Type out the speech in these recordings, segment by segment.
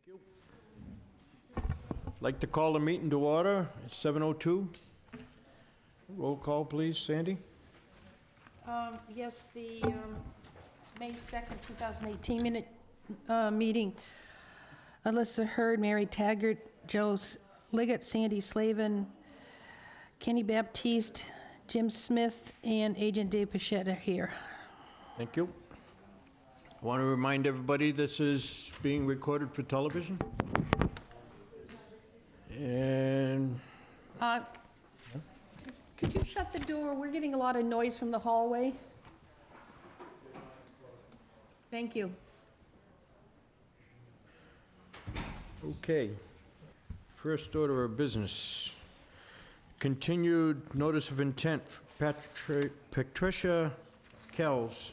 Thank you. Like to call the meeting to order. It's 7:02. Roll call, please. Sandy? Yes, the May 2nd, 2018 meeting. Alyssa Hurd, Mary Taggart, Joe Liggett, Sandy Slavin, Kenny Baptiste, Jim Smith, and Agent Dave Pichette are here. Thank you. I want to remind everybody this is being recorded for television. And Could you shut the door? We're getting a lot of noise from the hallway. Thank you. okay, first order of business. Continued notice of intent for Patricia Kells,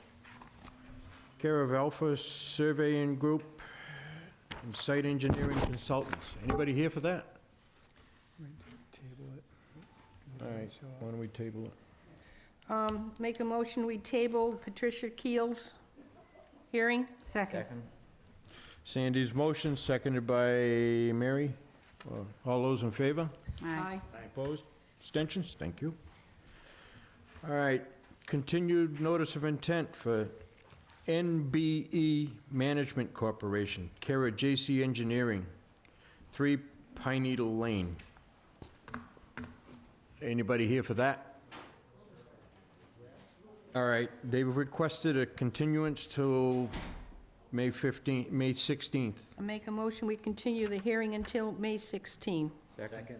care of Alpha Surveying Group and Site Engineering Consultants. Anybody here for that? Just table it. All right, why don't we table it? Make a motion, we table Patricia Keel's hearing. Second. Sandy's motion, seconded by Mary. All those in favor? Aye. Opposed? Abstentions? Thank you. All right, continued notice of intent for NBE Management Corporation, care of JC Engineering, 3 Pine Needle Lane. Anybody here for that? All right, they've requested a continuance till May 16th. I make a motion, we continue the hearing until May 16. Second.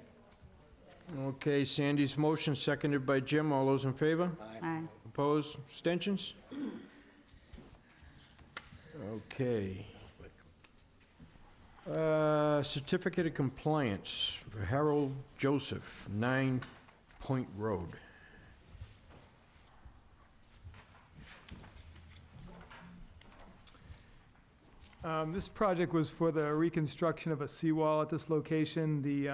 Okay, Sandy's motion, seconded by Jim. All those in favor? Aye. Opposed? Abstentions? Okay. Certificate of compliance for Harold Joseph, 9 Point Road. This project was for the reconstruction of a seawall at this location. The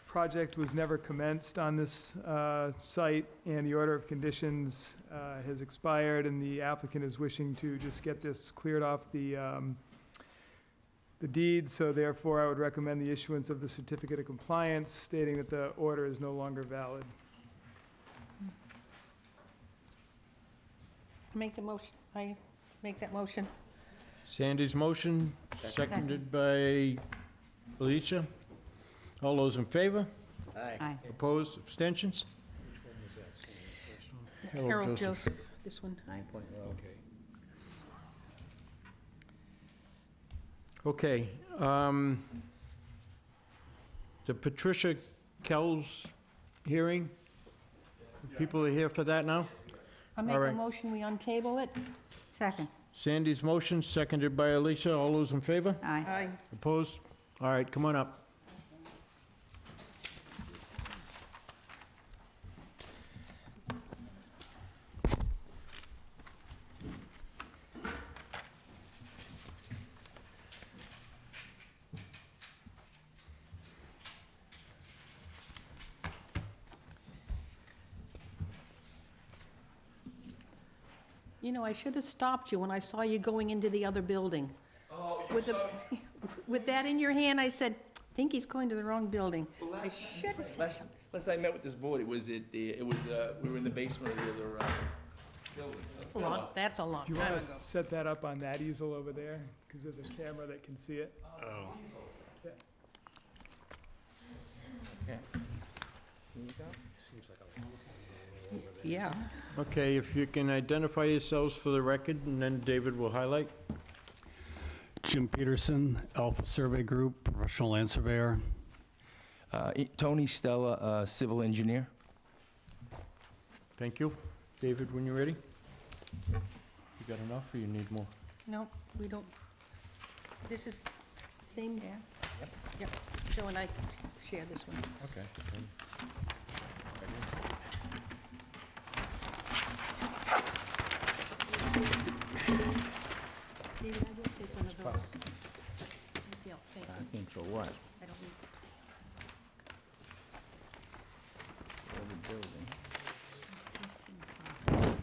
project was never commenced on this site, and the order of conditions has expired, and the applicant is wishing to just get this cleared off the deed, so therefore I would recommend the issuance of the certificate of compliance stating that the order is no longer valid. Make the motion, I make that motion. Sandy's motion, seconded by Alicia. All those in favor? Aye. Opposed? Abstentions? Harold Joseph, this one. 9 Point Road. Okay, the Patricia Kells hearing, people are here for that now? I make All a right. motion, we untable it. Second. Sandy's motion, seconded by Alicia. All those in favor? Aye. Opposed? All right, come on up. You know, I should have stopped you when I saw you going into the other building. Oh, with that in your hand, I said, I think he's going to the wrong building. I should have said something. Last I met with this board, we were in the basement of the other building. That's a long Do you time want ago. to set that up on that easel over there? Because there's a camera that can see it. Yeah. Okay, if you can identify yourselves for the record, and then David will highlight. Jim Peterson, Alpha Survey Group, professional land surveyor. Tony Stella, civil engineer. Thank you. David, when you're ready. You got enough, or you need more? No, we don't. This is same? Yeah. Yep. Joe and I can share this one. Okay. David, I will take one of those. Good deal, thank you. Parking for what? I don't need. For the building.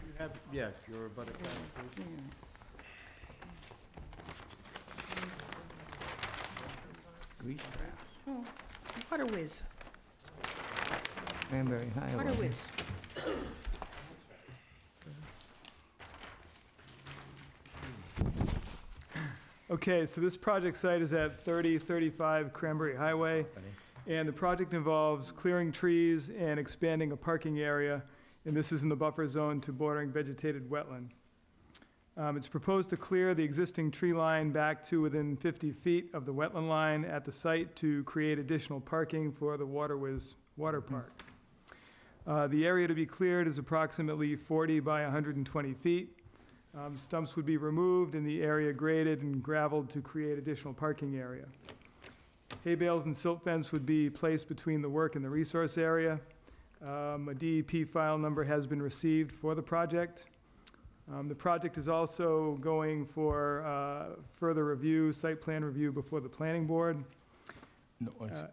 You have, yeah, if you're about to. Yeah. Grease traps. Water whiz, Cranberry Highway. water whiz. Okay, so this project site is at 3035 Cranberry Highway, and the project involves clearing trees and expanding a parking area, and this is in the buffer zone to bordering vegetated wetland. It's proposed to clear the existing tree line back to within 50 feet of the wetland line at the site to create additional parking for the Waterwiz Water Park. The area to be cleared is approximately 40 by 120 feet. Stumps would be removed and the area graded and gravelled to create additional parking area. Hay bales and silt fence would be placed between the work and the resource area. A DEP file number has been received for the project. The project is also going for further review, site plan review before the planning board. No, it's-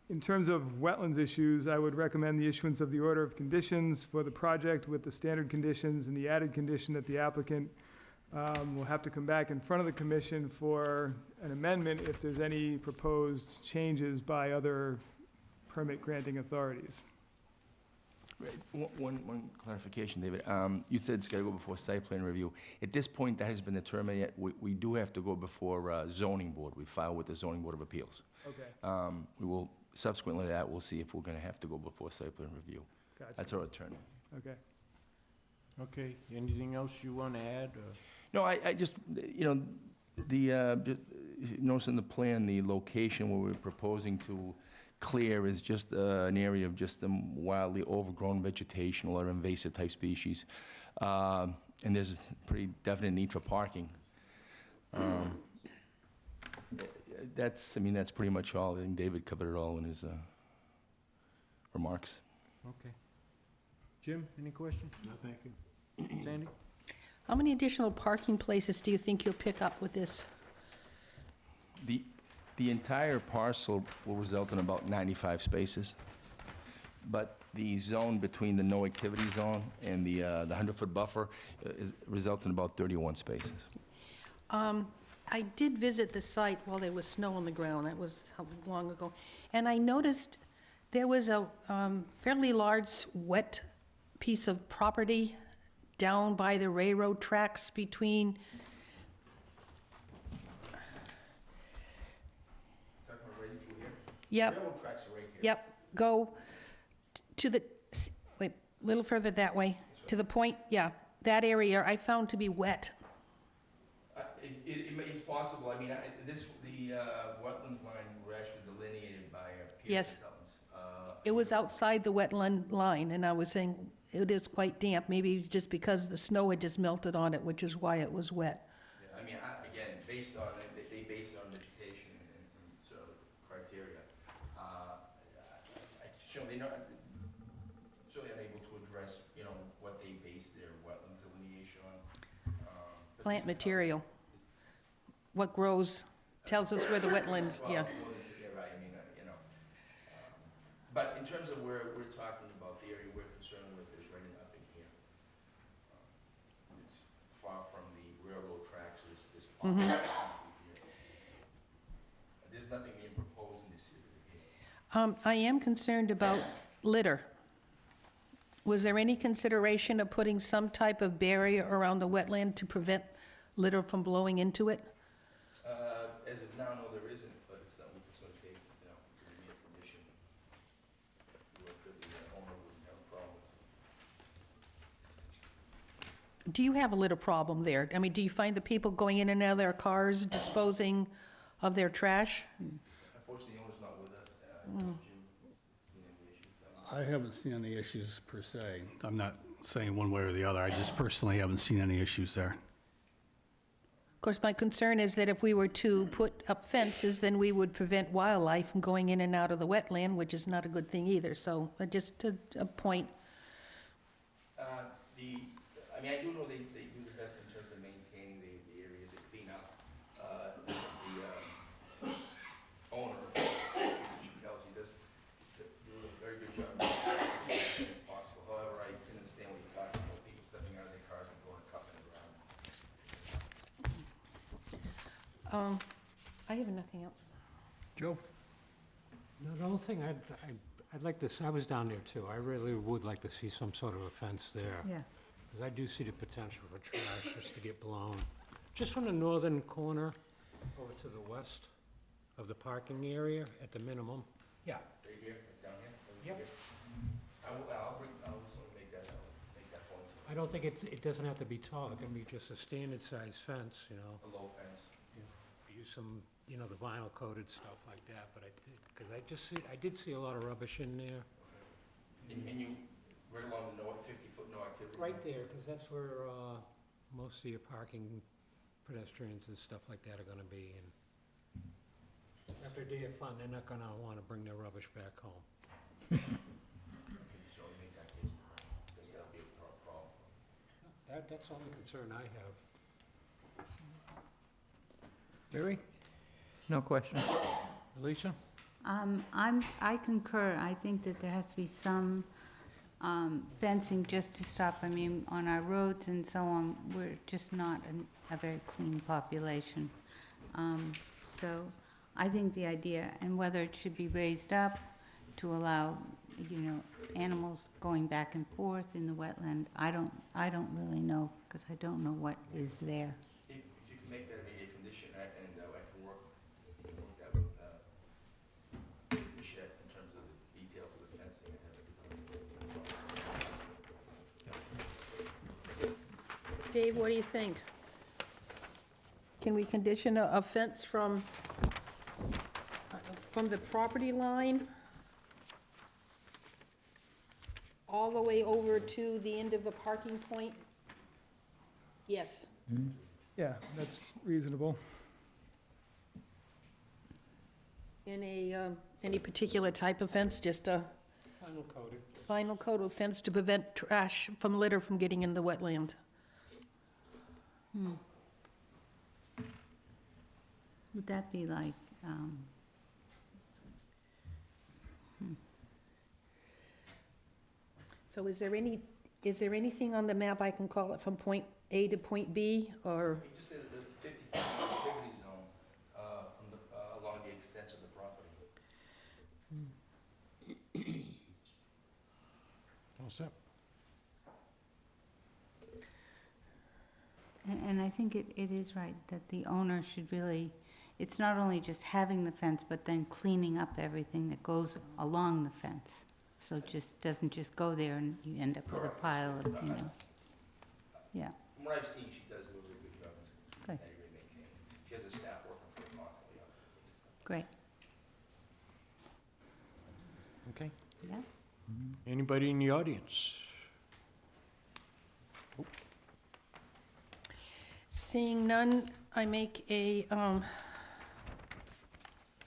In terms of wetlands issues, I would recommend the issuance of the order of conditions for the project with the standard conditions and the added condition that the applicant will have to come back in front of the commission for an amendment if there's any proposed changes by other permit granting authorities. Great. One clarification, David. You said it's got to go before site plan review. At this point, that has been determined yet. We do have to go before zoning board. We file with the zoning board of appeals. Okay, We will, subsequently to that, we'll see if we're going to have to go before site plan review. gotcha, That's our attorney. okay. Okay, anything else you want to add? or- No, I just, you know, notice in the plan, the location where we're proposing to clear is just an area of just wildly overgrown vegetation, a lot of invasive type species. And there's a pretty definite need for parking. That's pretty much all. I think David covered it all in his remarks. Okay. Jim, any questions? No, thank you. Sandy? How many additional parking places do you think you'll pick up with this? The entire parcel will result in about 95 spaces, but the zone between the no activity zone and the 100-foot buffer results in about 31 spaces. I did visit the site while there was snow on the ground, that was how long ago, and I noticed there was a fairly large wet piece of property down by the railroad tracks between... Yep. Railroad tracks are right here. Yep, go to the, wait, a little further that way, to the point, yeah, that area I found to be wet. It's possible. The wetlands line were actually delineated by peer Yes. consultants. It was outside the wetland line, and I was saying it is quite damp, maybe just because the snow had just melted on it, which is why it was wet. Yeah, again, based on, they base it on vegetation and sort of criteria. They're not, certainly unable to address, what they base their wetland delineation on. But Plant this is how- material. What grows tells us where the wetlands, Well, yeah. yeah, right, but in terms of where we're talking about, the area we're concerned with is right up in here. It's far from the railroad tracks, this pond. Here. There's nothing being proposed in this area here. I am concerned about litter. Was there any consideration of putting some type of barrier around the wetland to prevent litter from blowing into it? As of now, no, there isn't, but it's something we can sort of take, to be a condition. Where the owner wouldn't have a problem. Do you have a litter problem there? I mean, do you find the people going in and out of their cars disposing of their trash? Unfortunately, the owner's not with us. Jim, seen any issues? I haven't seen any issues per se. I'm not saying one way or the other. I just personally haven't seen any issues there. Of course, my concern is that if we were to put up fences, then we would prevent wildlife from going in and out of the wetland, which is not a good thing either. So just a point. I do know they do the best in terms of maintaining the areas they clean up. The owner, Kelsey, does do a very good job as much as possible. However, I can understand what you're talking about, people stepping out of their cars and throwing a cup in the ground. I have nothing else. Joe? No, the only thing I'd like to, I was down there too. I really would like to see some sort of a fence there. Yeah. Because I do see the potential for trash just to get blown. Just from the northern corner over to the west of the parking area at the minimum. Yeah. Right here, down here? Yep. I'll sort of make that point. I don't think it doesn't have to be tall. It can be just a standard size fence, you know. A low fence. Use some, you know, the vinyl coated stuff like that, but because I did see a lot of rubbish in there. And you, right along the 50-foot no activity? Right there, because that's where most of your parking pedestrians and stuff like that are gonna be. And after a day of fun, they're not gonna wanna bring their rubbish back home. So we make that case, because that'll be a problem. That's the only concern I have. Mary? No question. Lisa? I concur. I think that there has to be some fencing just to stop. I mean, on our roads and so on, we're just not a very clean population. So I think the idea, and whether it should be raised up to allow, you know, animals going back and forth in the wetland, I don't really know, because I don't know what is there. If you can make that maybe a condition, and I can work that with the shed in terms of the details of the fencing and everything. Dave, what do you think? Can we condition a fence from the property line all the way over to the end of the parking point? Yes. Yeah, that's reasonable. In any particular type of fence, just a Final coated. vinyl coated fence to prevent trash from litter from getting in the wetland? Would that be like, So is there anything on the map I can call it from point A to point B, or? You just say that the 50-foot activity zone from the, along the extent of the property. All set. and I think it is right that the owner should really, it's not only just having the fence, but then cleaning up everything that goes along the fence. So it just doesn't just go there and you end up with a pile of, you know, yeah. From what I've seen, she does do a really good job Good. at maintaining. She has a staff working for her constantly on stuff. Great, Okay. yeah. Anybody in the audience? Seeing none, I make a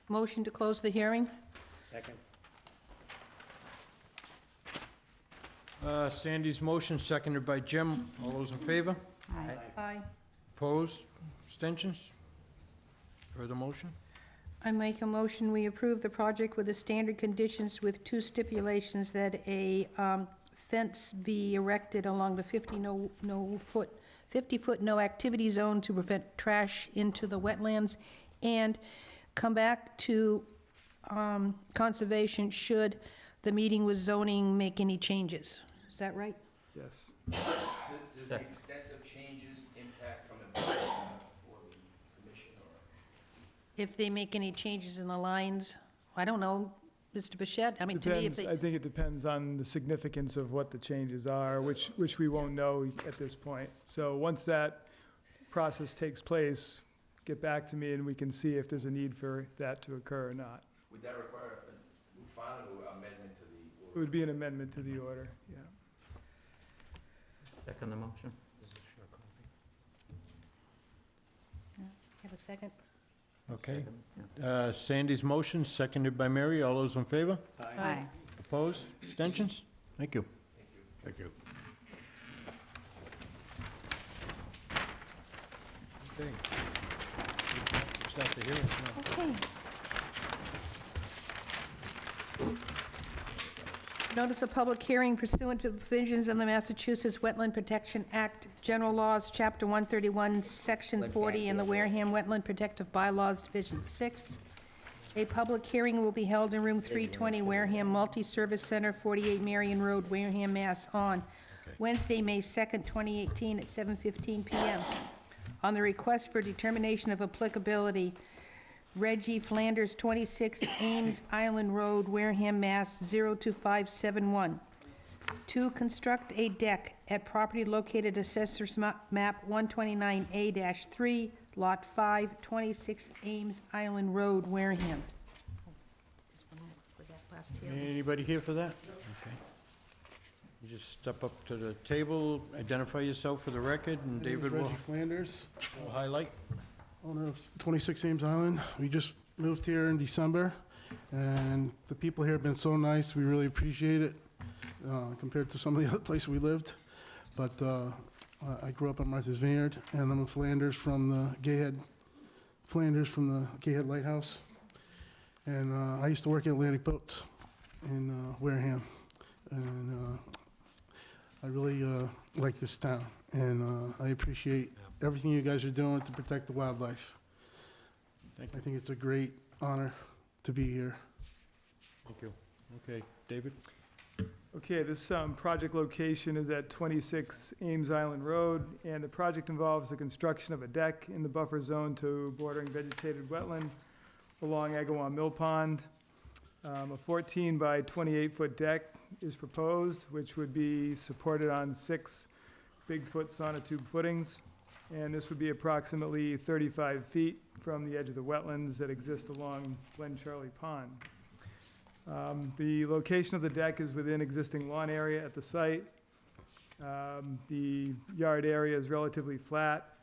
motion to close the hearing. Second. Sandy's motion, seconded by Jim. All those in favor? Aye. Aye. Opposed? Abstentions? Further motion? I make a motion, we approve the project with the standard conditions with two stipulations, that a fence be erected along the 50-foot no activity zone to prevent trash into the wetlands, and come back to conservation should the meeting with zoning make any changes. Is that right? Yes. Does the extent of changes impact from enforcement for the commission or? If they make any changes in the lines, I don't know, Mr. Bichette, I mean, to me, if Depends, they... I think it depends on the significance of what the changes are, which we won't know at this point. So once that process takes place, get back to me and we can see if there's a need for that to occur or not. Would that require a filing or amendment to the It order? would be an amendment to the order, yeah. Second the motion. Have a second? Okay. Second, yeah. Sandy's motion, seconded by Mary. All those in favor? Aye. Opposed? Abstentions? Thank you. Thank you. Okay. Start the hearing now. Okay. Notice of public hearing pursuant to the provisions of the Massachusetts Wetland Protection Act, General Laws, Chapter 131, Section 40, and the Wareham Wetland Protective Bylaws, Division 6. A public hearing will be held in room 320, Wareham Multi-Service Center, 48 Marion Road, Wareham, Mass. On Wednesday, May 2nd, 2018, at 7:15 PM. On the request for determination of applicability, Reggie Flanders, 26 Ames Island Road, Wareham, Mass. 02571. To construct a deck at property located Assessor's Map 129A-3, Lot 5, 26 Ames Island Road, Wareham. Anybody here for that? Okay. You just step up to the table, identify yourself for the record, and My name is David will Reggie Flanders, highlight. owner of 26 Ames Island. We just moved here in December, and the people here have been so nice. We really appreciate it compared to some of the other places we lived. But I grew up on Martha's Vineyard, and I'm a Flanders from the Gayhead Lighthouse. And I used to work at Atlantic Boats in Wareham. And I really like this town, and I appreciate everything you guys are doing to protect the wildlife. Thank I think it's a great honor to be here. Thank you. Okay, David? Okay, this project location is at 26 Ames Island Road, and the project involves the construction of a deck in the buffer zone to bordering vegetated wetland along Agawam Mill Pond. A 14 by 28-foot deck is proposed, which would be supported on 6 Bigfoot sonotube footings, and this would be approximately 35 feet from the edge of the wetlands that exist along Glen Charlie Pond. The location of the deck is within existing lawn area at the site. The yard area is relatively flat,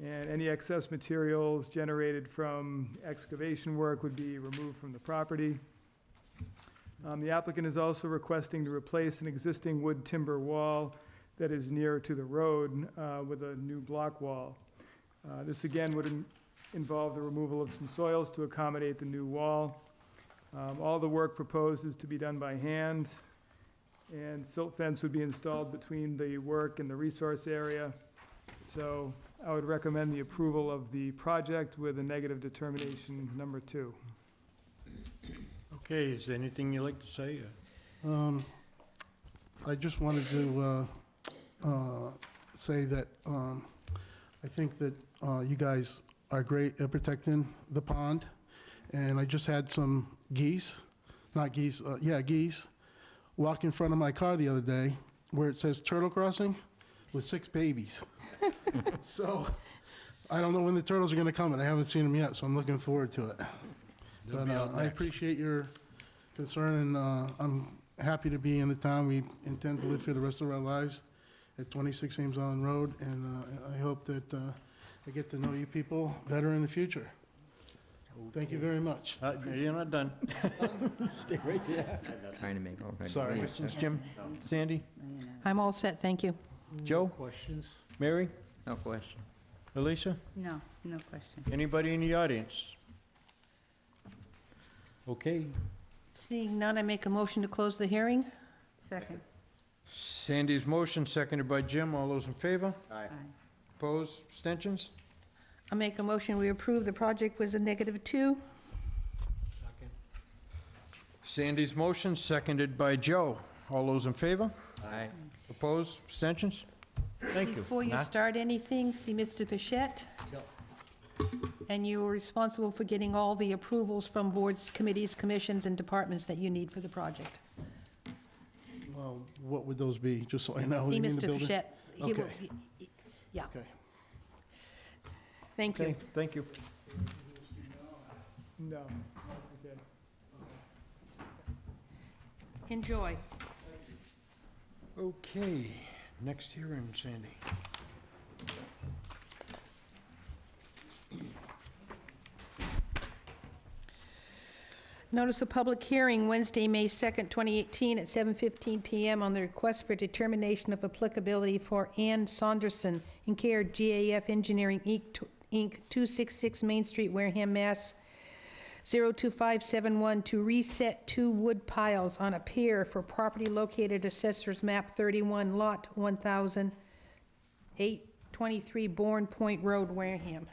and any excess materials generated from excavation work would be removed from the property. The applicant is also requesting to replace an existing wood timber wall that is near to the road with a new block wall. This again would involve the removal of some soils to accommodate the new wall. All the work proposed is to be done by hand, and silt fence would be installed between the work and the resource area. So I would recommend the approval of the project with a negative determination number 2. Okay, is there anything you'd like to say? I just wanted to say that I think that you guys are great at protecting the pond, and I just had some geese, geese, walk in front of my car the other day where it says turtle crossing with 6 babies. So I don't know when the turtles are going to come, and I haven't seen them yet, so I'm looking forward to it. They'll But be out I next. appreciate your concern, and I'm happy to be in the town. We intend to live here the rest of our lives at 26 Ames Island Road, and I hope that I get to know you people better in the future. Thank you very much. You're not done. Stay right there. Trying to make all kinds of Sorry. noise. Questions, Jim? Sandy? I'm all set, thank you. Joe? Questions? Mary? No question. Elisa? No, no question. Anybody in the audience? Okay. Seeing none, I make a motion to close the hearing. Second. Sandy's motion, seconded by Jim. All those in favor? Aye. Opposed? Abstentions? I make a motion, we approve the project with a -2. Second. Sandy's motion, seconded by Joe. All those in favor? Aye. Opposed? Abstentions? Thank you. Before you start anything, see Mr. Pichette? And you are responsible for getting all the approvals from boards, committees, commissions, and departments that you need for the project. Well, what would those be, just so I know? See You mean the Mr. building? Pichette. He will- Okay. Yeah, Okay. thank you. Okay, thank you. No, that's okay. Enjoy. Okay, next hearing, Sandy. Notice of public hearing Wednesday, May 2nd, 2018, at 7:15 PM on the request for determination of applicability for Ann Saunderson in care GAF Engineering, Inc., 266 Main Street, Wareham, Mass. 02571, to reset 2 wood piles on a pier for property located Assessor's Map 31, Lot 1000, 823 Bourne Point Road, Wareham.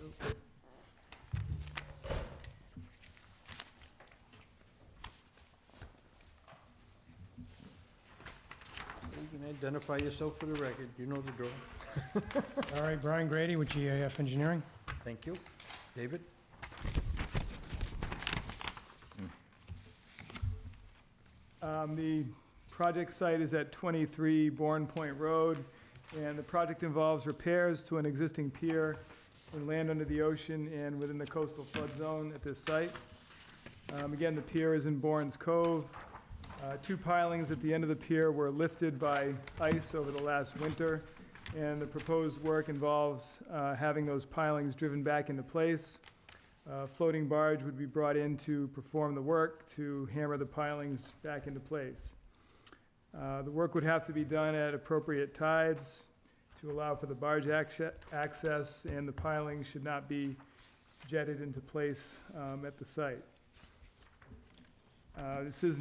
You can identify yourself for the record, you know the drill. All right, Brian Grady with GAF Engineering. Thank you. David? The project site is at 23 Bourne Point Road, and the project involves repairs to an existing pier and land under the ocean and within the coastal flood zone at this site. Again, the pier is in Bourne's Cove. Two pilings at the end of the pier were lifted by ice over the last winter, and the proposed work involves having those pilings driven back into place. A floating barge would be brought in to perform the work to hammer the pilings back into place. The work would have to be done at appropriate tides to allow for the barge access, and the pilings should not be jetted into place at the site. This is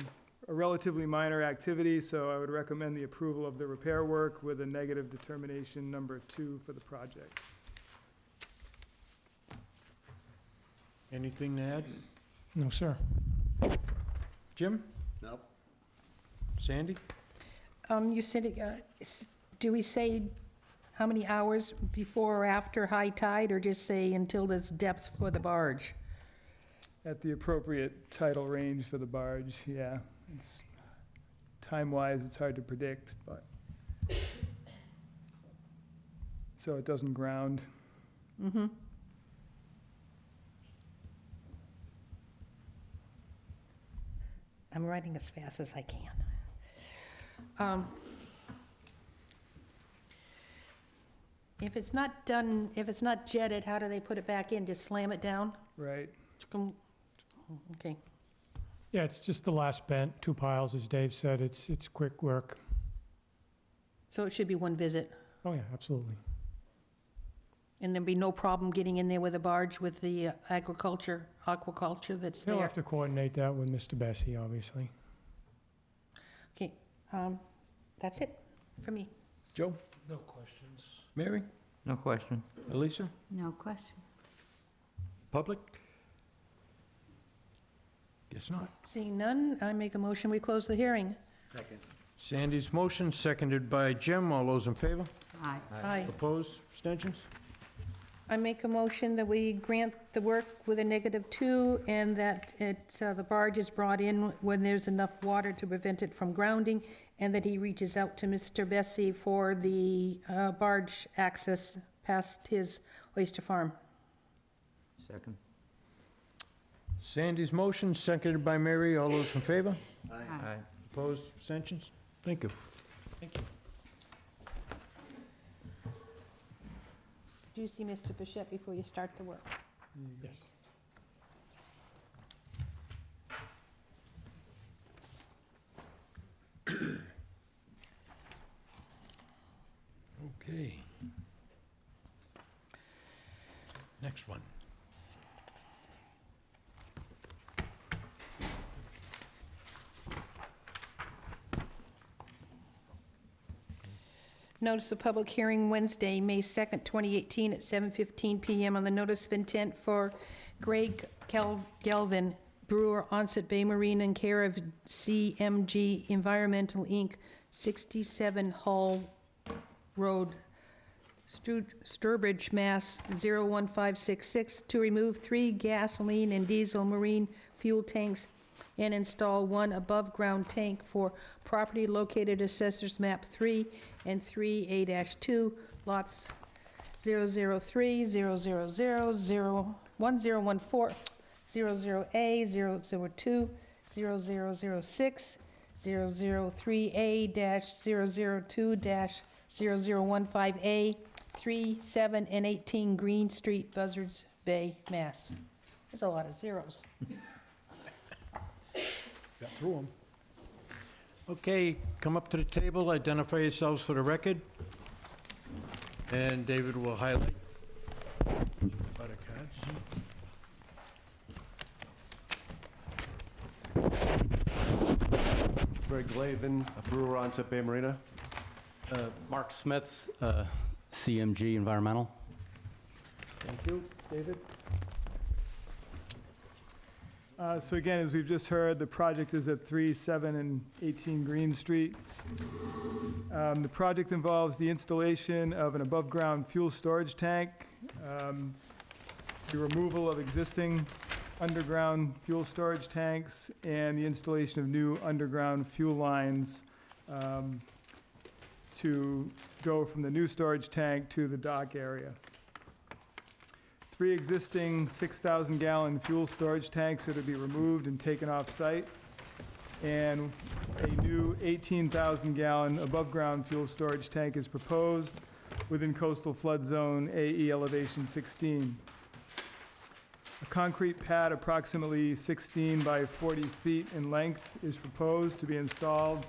a relatively minor activity, so I would recommend the approval of the repair work with a negative determination number 2 for the project. Anything to add? No, sir. Jim? Nope. Sandy? You said, do we say how many hours before or after high tide, or just say until there's depth for the barge? At the appropriate tidal range for the barge, yeah. It's, time-wise, it's hard to predict, but, so it doesn't ground. Mm-hmm. I'm writing as fast as I can. If it's not done, if it's not jetted, how do they put it back in? Just slam it down? Right. Okay. Yeah, it's just the last bent, 2 piles, as Dave said. It's quick work. So it should be one visit, Oh, yeah, absolutely. and there'd be no problem getting in there with a barge with the aquaculture that's He'll there? have to coordinate that with Mr. Bessie, obviously. Okay, that's it for me. Joe? No questions. Mary? No question. Elisa? No question. Public? Guess not. Seeing none, I make a motion, we close the hearing. Second. Sandy's motion, seconded by Jim. All those in favor? Aye. Aye. Opposed? Abstentions? I make a motion that we grant the work with a -2, and that the barge is brought in when there's enough water to prevent it from grounding, and that he reaches out to Mr. Bessie for the barge access past his oyster farm. Second. Sandy's motion, seconded by Mary. All those in favor? Aye. Opposed? Abstentions? Thank you. Thank you. Do you see Mr. Bichette before you start the work? Yes. Okay. Next one. Notice of public hearing Wednesday, May 2nd, 2018, at 7:15 PM on the notice of intent for Greg Galvin, brewer, Onset Bay Marine, in care of CMG Environmental, Inc., 67 Hull Road, Sturbridge, Mass. 01566, to remove 3 gasoline and diesel marine fuel tanks and install 1 above-ground tank for property located Assessors Map 3 and 3A-2, lots 003, 000, 1014, 00A, 002, 0006, 003A-002-0015A, 3, 7, and 18 Green Street, Buzzards Bay, Mass. There's a lot of zeros. Got through them. Okay, come up to the table, identify yourselves for the record. And David will highlight. Butter cards. Greg Glavin, a brewer on Bay Marina. Mark Smith's CMG Environmental. Thank you. David? So again, as we've just heard, the project is at 3, 7, and 18 Green Street. The project involves the installation of an above-ground fuel storage tank, the removal of existing underground fuel storage tanks, and the installation of new underground fuel lines to go from the new storage tank to the dock area. 3 existing 6,000-gallon fuel storage tanks are to be removed and taken off-site, and a new 18,000-gallon above-ground fuel storage tank is proposed within coastal flood zone AE elevation 16. A concrete pad approximately 16 by 40 feet in length is proposed to be installed,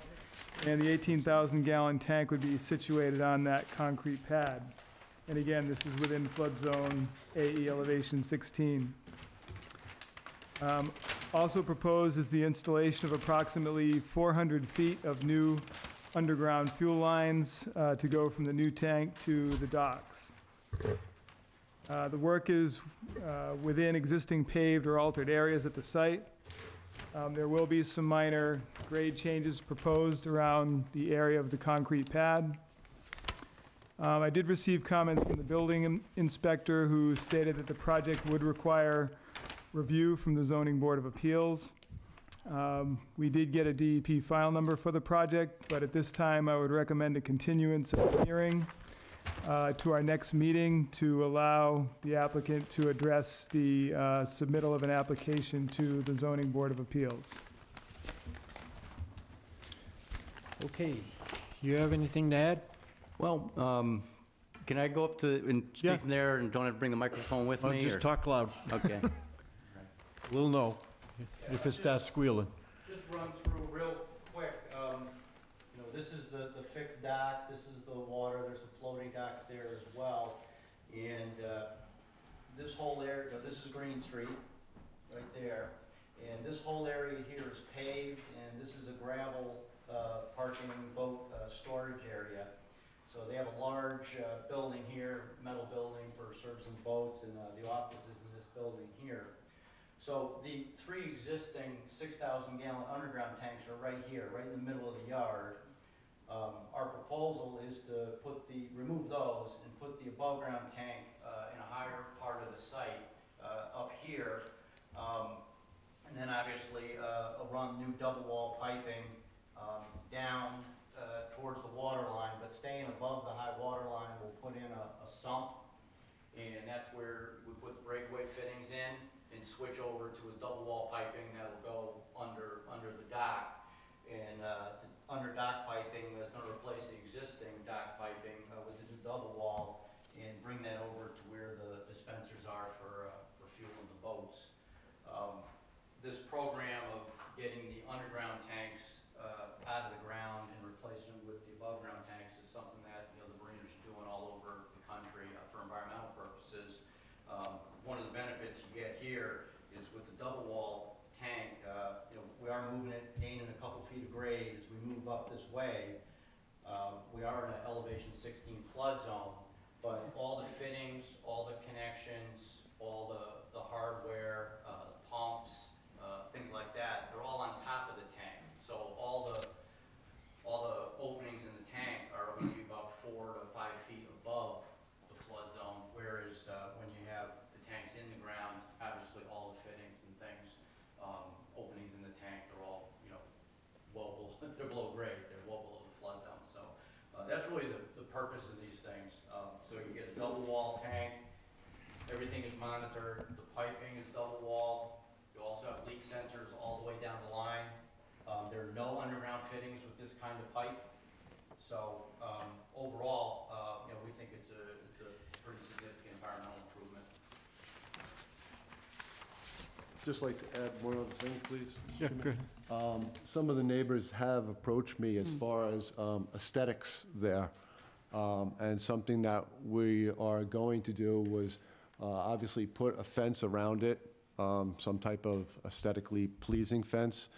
and the 18,000-gallon tank would be situated on that concrete pad. And again, this is within flood zone AE elevation 16. Also proposed is the installation of approximately 400 feet of new underground fuel lines to go from the new tank to the docks. The work is within existing paved or altered areas at the site. There will be some minor grade changes proposed around the area of the concrete pad. I did receive comments from the building inspector who stated that the project would require review from the Zoning Board of Appeals. We did get a DEP file number for the project, but at this time, I would recommend a continuance of the hearing to our next meeting to allow the applicant to address the submittal of an application to the Zoning Board of Appeals. Okay. You have anything to add? Well, can I go up to and Yeah. speak from there and don't have to bring the microphone with Or me? just or- talk loud. Okay. We'll know if it starts squealing. Just run through real quick. This is the fixed dock, this is the water, there's some floating docks there as well. And this whole area, this is Green Street, right there. And this whole area here is paved, and this is a gravel parking boat storage area. So they have a large building here, metal building for servicing boats, and the offices in this building here. So the 3 existing 6,000-gallon underground tanks are right here, right in the middle of the yard. Our proposal is to remove those and put the above-ground tank in a higher part of the site up here. And then obviously run new double wall piping down towards the water line, but staying above the high water line, we'll put in a sump, and that's where we put the breakaway fittings in and switch over to a double wall piping that'll go under the dock. And the under dock piping is going to replace the existing dock piping with the new double wall and bring that over to where the dispensers are for fueling the boats. This program of getting the underground tanks out of the ground and replacing them with the above ground tanks is something that the mariners are doing all over the country for environmental purposes. One of the benefits you get here is with the double wall tank, we are moving it, gaining a couple feet of grade as we move up this way. We are in an elevation 16 flood zone, but all the fittings, all the connections, all the hardware, the pumps, things like that, they're all on top of the tank. So all the openings in the tank are going to be about 4 to 5 feet above the flood zone, whereas when you have the tanks in the ground, obviously all the fittings and things, openings in the tank, they're all, they're below grade, they're well below the flood zone. So that's really the purpose of these things. So you get a double wall tank, everything is monitored, the piping is double wall. You also have leak sensors all the way down the line. There are no underground fittings with this kind of pipe. So overall, we think it's a pretty significant environmental improvement. Just like to add one other thing, please. Yeah, good. Some of the neighbors have approached me as far as aesthetics there. And something that we are going to do was obviously put a fence around it, some type of aesthetically pleasing fence.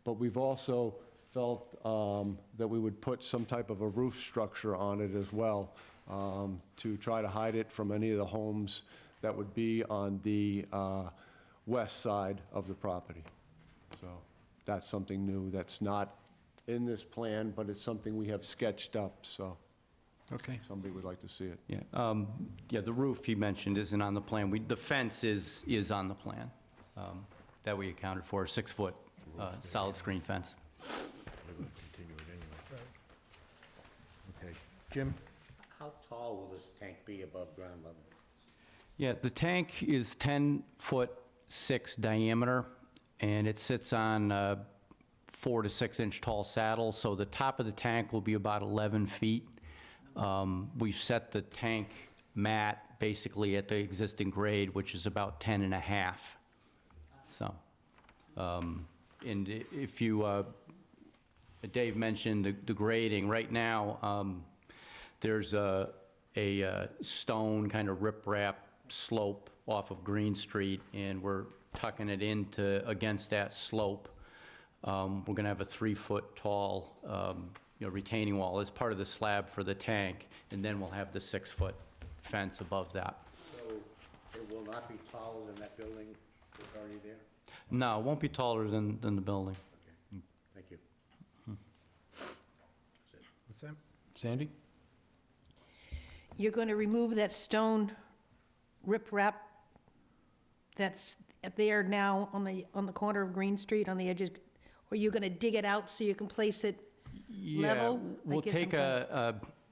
But we've also felt that we would put some type of a roof structure on it as well to try to hide it from any of the homes that would be on the west side of the property. So that's something new that's not in this plan, but it's something we have sketched up, so Okay. somebody would like to see it. Yeah, the roof he mentioned isn't on the plan. The fence is on the plan that we accounted for, a 6-foot solid screen fence. We're going to continue it anyway. Okay. Jim? How tall will this tank be above ground level? Yeah, the tank is 10'6" diameter, and it sits on 4 to 6 inch tall saddle, so the top of the tank will be about 11 feet. We've set the tank mat basically at the existing grade, which is about 10.5. So, and if you, Dave mentioned the grading. Right now, there's a stone kind of riprap slope off of Green Street, and we're tucking it into against that slope. We're going to have a 3-foot tall retaining wall as part of the slab for the tank, and then we'll have the 6-foot fence above that. So it will not be taller than that building that's already there? No, it won't be taller than the building. Okay, thank you. What's that? Sandy? You're going to remove that stone riprap that's there now on the corner of Green Street on the edges, or you're going to dig it out so you can place it level? Yeah, we'll take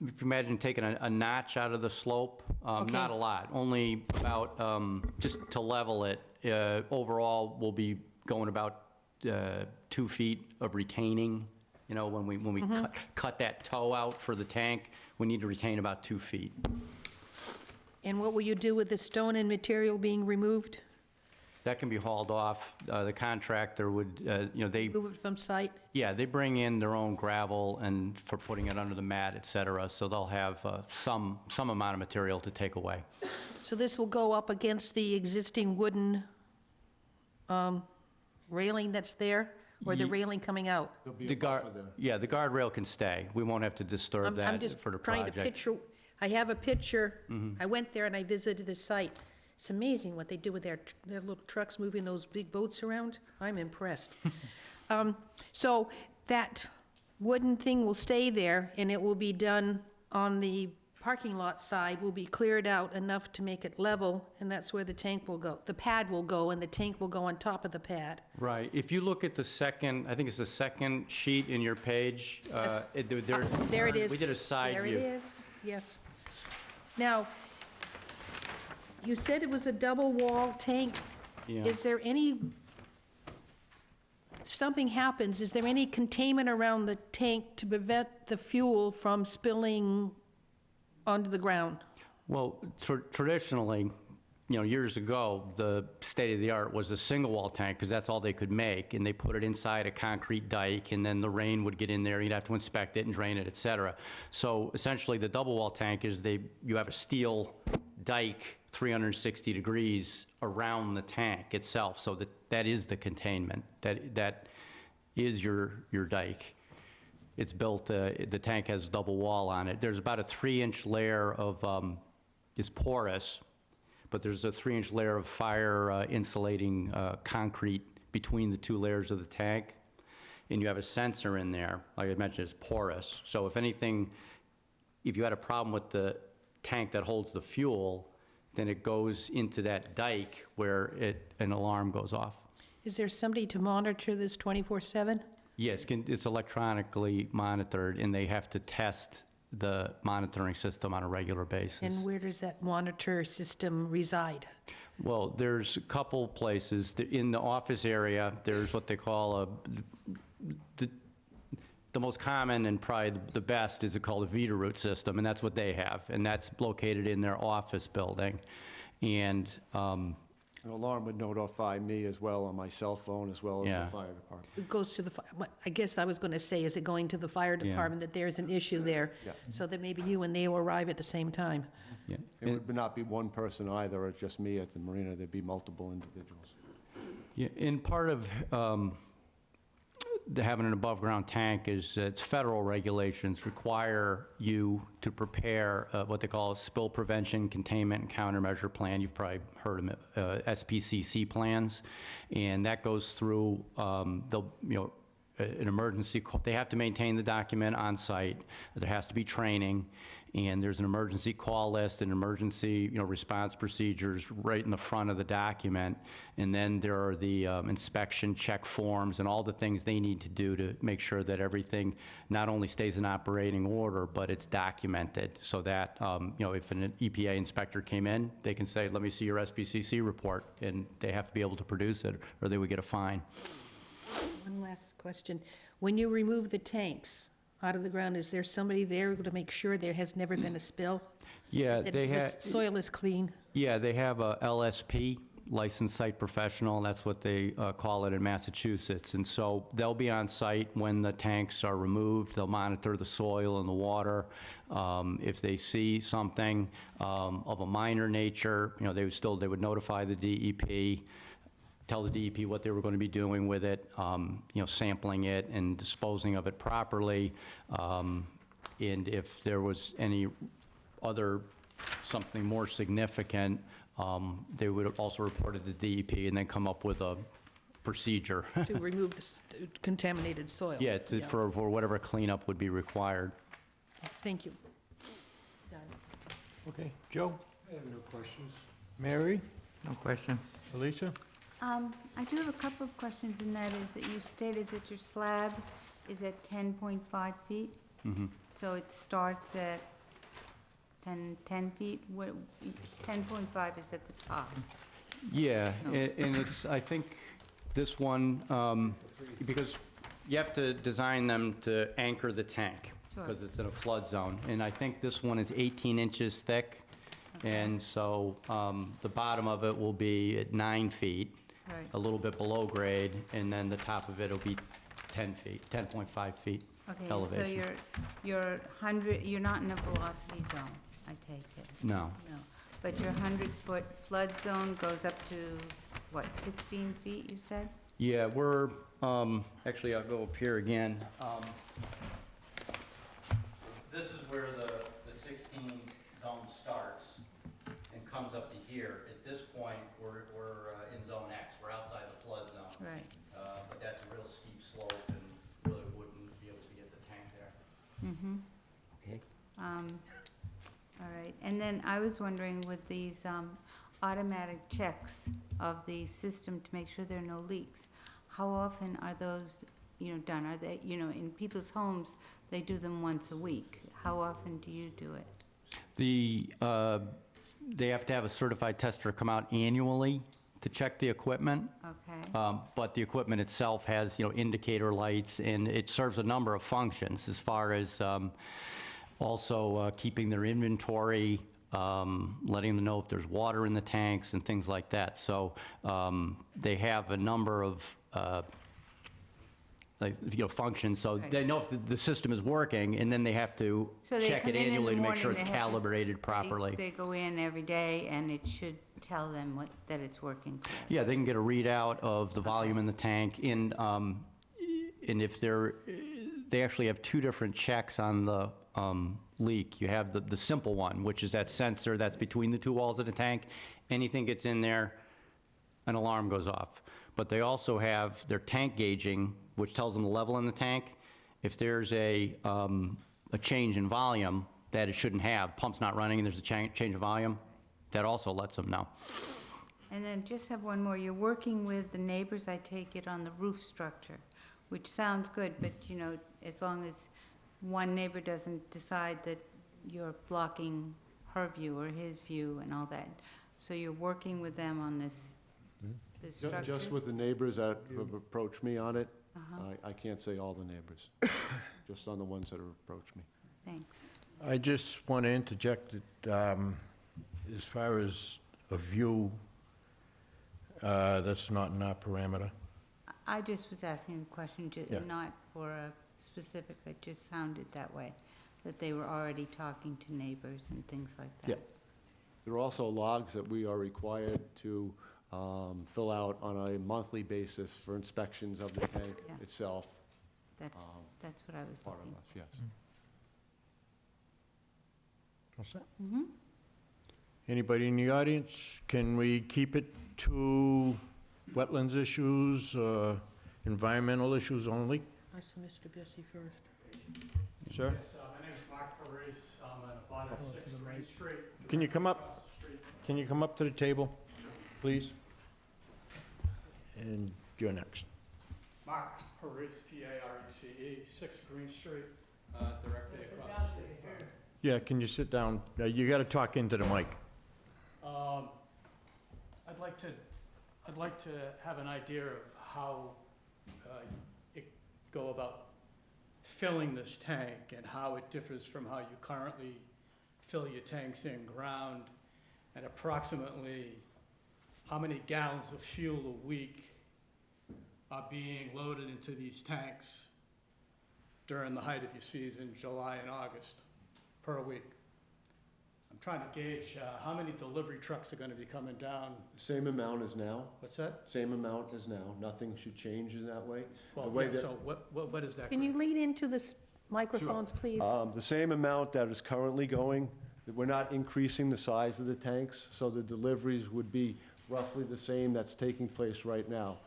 if you imagine taking a notch out of the slope, Okay. not a lot, only about, just to level it. Overall, we'll be going about 2 feet of retaining. You know, when we cut that toe out for the tank, we need to retain about 2 feet. And what will you do with the stone and material being removed? That can be hauled off. The contractor would, they, Move it from site? yeah, they bring in their own gravel and for putting it under the mat, et cetera, so they'll have some amount of material to take away. So this will go up against the existing wooden railing that's there, or the railing coming out? There'll be The a buffer guard, there. yeah, the guardrail can stay. We won't have to disturb I'm that just for the trying to project. picture, I have a picture. I went there and I visited the site. It's amazing what they do with their little trucks moving those big boats around. I'm impressed. So that wooden thing will stay there, and it will be done on the parking lot side, will be cleared out enough to make it level, and that's where the tank will go. The pad will go, and the tank will go on top of the pad. Right. If you look at the second, I think it's the second sheet in your page. Yes. There it is. We did a side view. There it is, yes. Now, you said it was a double-wall tank. Yeah. Is there any, if something happens, is there any containment around the tank to prevent the fuel from spilling onto the ground? Well, traditionally, years ago, the state-of-the-art was a single-wall tank, because that's all they could make, and they put it inside a concrete dike, and then the rain would get in there, you'd have to inspect it and drain it, et cetera. So essentially, the double-wall tank is you have a steel dike 360 degrees around the tank itself, so that is the containment. That is your dike. It's built, the tank has double wall on it. There's about a 3-inch layer of, it's porous, but there's a 3-inch layer of fire insulating concrete between the 2 layers of the tank. And you have a sensor in there, like I mentioned, it's porous. So if anything, if you had a problem with the tank that holds the fuel, then it goes into that dike where an alarm goes off. Is there somebody to monitor this 24/7? Yes, it's electronically monitored, and they have to test the monitoring system on a regular basis. And where does that monitor system reside? Well, there's a couple places. In the office area, there's what they call the most common and probably the best is called a Vita root system, and that's what they have, and that's located in their office building. And An alarm would notify me as well on my cell phone, as well as Yeah. the fire department. It goes to the, I guess I was going to say, is it going to the fire Yeah. department that there's an issue there? Yeah. So that maybe you and they will arrive at the same time? yeah, It would not be one person either, or just me at the marina, there'd be multiple individuals. yeah, and part of having an above-ground tank is, it's federal regulations require you to prepare what they call a spill prevention, containment, and countermeasure plan. You've probably heard of it, SPCC plans. And that goes through, an emergency, they have to maintain the document on site. There has to be training, and there's an emergency call list and emergency, response procedures right in the front of the document. And then there are the inspection check forms and all the things they need to do to make sure that everything not only stays in operating order, but it's documented so that, if an EPA inspector came in, they can say, let me see your SPCC report, and they have to be able to produce it or they would get a fine. One last question. When you remove the tanks out of the ground, is there somebody there to make sure there has never been a spill? Yeah, That they the have. soil is clean? Yeah, they have a LSP, licensed site professional. That's what they call it in Massachusetts. And so they'll be on site when the tanks are removed. They'll monitor the soil and the water. If they see something of a minor nature, they would notify the DEP. Tell the DEP what they were going to be doing with it, sampling it and disposing of it properly. And if there was any other, something more significant, they would also report it to DEP and then come up with a procedure. To remove the contaminated soil? Yeah, for whatever cleanup would be required. Thank you. Done. Okay, Joe? I have no questions. Mary? No question. Elisa? I do have a couple of questions, and that is that you stated that your slab is at 10.5 feet? Mm-hmm. So it starts at 10 feet? 10.5 is at the top. Yeah, No. and it's, I think this one, because you have to design them to anchor the tank, Sure. because it's in a flood zone. And I think this one is 18 inches thick, and so the bottom of it will be at 9 feet, Right. a little bit below grade, and then the top of it will be 10 feet, 10.5 feet Okay, elevation. so you're not in a velocity zone, I take it? No. No. But your 100-foot flood zone goes up to, what, 16 feet, you said? Yeah, we're, actually, I'll go up here again. This is where the 16 zone starts and comes up to here. At this point, we're in zone X, we're outside the flood zone. Right. But that's a real steep slope and really wouldn't be able to get the tank there. Mm-hmm. Okay. All right, and then I was wondering with these automatic checks of the system to make sure there are no leaks, how often are those, done? Are they, in people's homes, they do them once a week. How often do you do it? They have to have a certified tester come out annually to check the equipment. Okay. But the equipment itself has, indicator lights, and it serves a number of functions as far as also keeping their inventory, letting them know if there's water in the tanks and things like that. So they have a number of functions, so Right. they know if the system is working, and then they have to So they check come it in the annually to make sure morning, it's they have to- calibrated properly. They go in every day, and it should tell them that it's working correctly. Yeah, they can get a readout of the volume in the tank, and if they actually have two different checks on the leak. You have the simple one, which is that sensor that's between the two walls of the tank. Anything gets in there, an alarm goes off. But they also have their tank gauging, which tells them the level in the tank. If there's a change in volume that it shouldn't have, pump's not running and there's a change in volume, that also lets them know. And then just have one more. You're working with the neighbors, I take it, on the roof structure, which sounds good, but, as long as one neighbor doesn't decide that you're blocking her view or his view and all that. So you're working with them on this structure? Just with the neighbors that have approached me on it, Uh-huh. I can't say all the neighbors, just on the ones that have approached me. Thanks. I just want to interject that as far as a view, that's not in our parameter. I just was asking a question, Yeah. not for a specific, it just sounded that way, that they were already talking to neighbors and things like that. Yeah. There are also logs that we are required to fill out on a monthly basis for inspections of the tank Yeah. itself. That's what I was part looking. of us, yes. All set? Mm-hmm. Anybody in the audience? Can we keep it to wetlands issues, environmental issues only? I see Mr. Bessie first. Sir? Yes, my name is Mark Paris. I'm at a lot of 6th Green Street. Can you come up? Across the street. Can you come up to the table, please? And you're next. Mark Paris, P-A-R-E-C-E, 6th Green Street, directly across the street. Yeah, can you sit down? You got to talk into the mic. I'd like to have an idea of how you go about filling this tank and how it differs from how you currently fill your tanks in ground, and approximately how many gallons of fuel a week are being loaded into these tanks during the height of your season, July and August, per week. I'm trying to gauge how many delivery trucks are going to be coming down. Same amount as now, What's that? same amount as now. Nothing should change in that way. Well, The way yeah, that- so what is that? Can you lean into the microphones, please? The same amount that is currently going, that we're not increasing the size of the tanks, so the deliveries would be roughly the same that's taking place right now.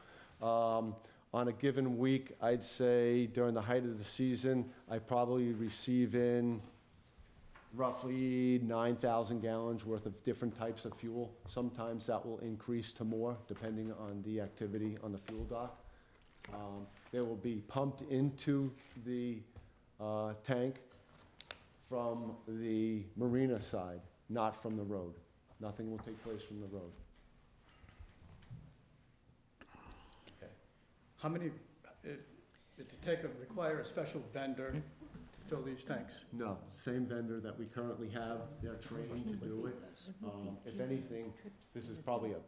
On a given week, I'd say during the height of the season, I probably receive in roughly 9,000 gallons worth of different types of fuel. Sometimes that will increase to more, depending on the activity on the fuel dock. They will be pumped into the tank from the marina side, not from the road. Nothing will take place from the road. How many, did the tank require a special vendor to fill these tanks? No, same vendor that we currently have, they're trained to do it. If anything, this is probably a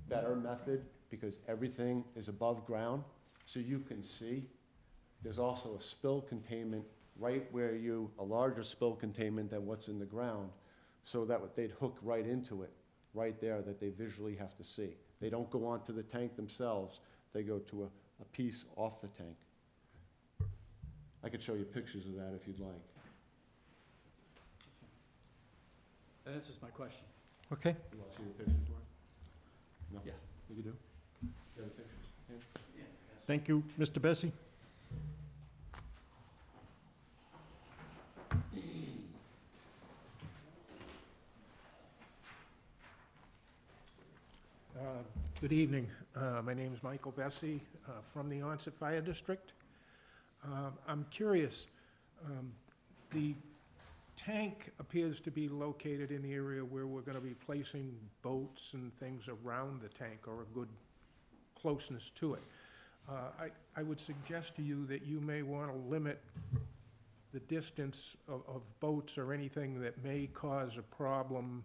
better method because everything is above ground, so you can see. There's also a spill containment right where a larger spill containment than what's in the ground, so that they'd hook right into it, right there, that they visually have to see. They don't go onto the tank themselves, they go to a piece off the tank. I could show you pictures of that if you'd like. That answers my question. Okay. You want to see the pictures for it? No? Yeah. You can do? You have the pictures? Yeah. Thank you. Mr. Bessie? Good evening. My name is Michael Bessie from the Onset Fire District. I'm curious, the tank appears to be located in the area where we're going to be placing boats and things around the tank, or a good closeness to it. I would suggest to you that you may want to limit the distance of boats or anything that may cause a problem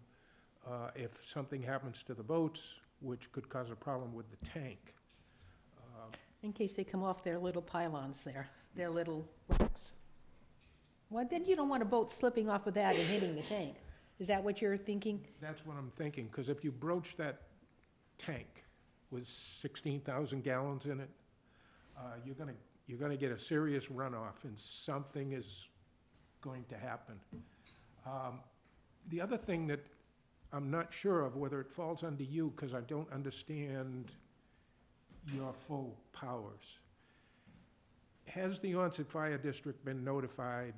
if something happens to the boats, which could cause a problem with the tank. In case they come off their little pylons there, their little rocks. Well, then you don't want a boat slipping off of that and hitting the tank. Is that what you're thinking? That's what I'm thinking, because if you broach that tank with 16,000 gallons in it, you're gonna get a serious runoff, and something is going to happen. The other thing that I'm not sure of whether it falls under you, because I don't understand your full powers. Has the Onset Fire District been notified,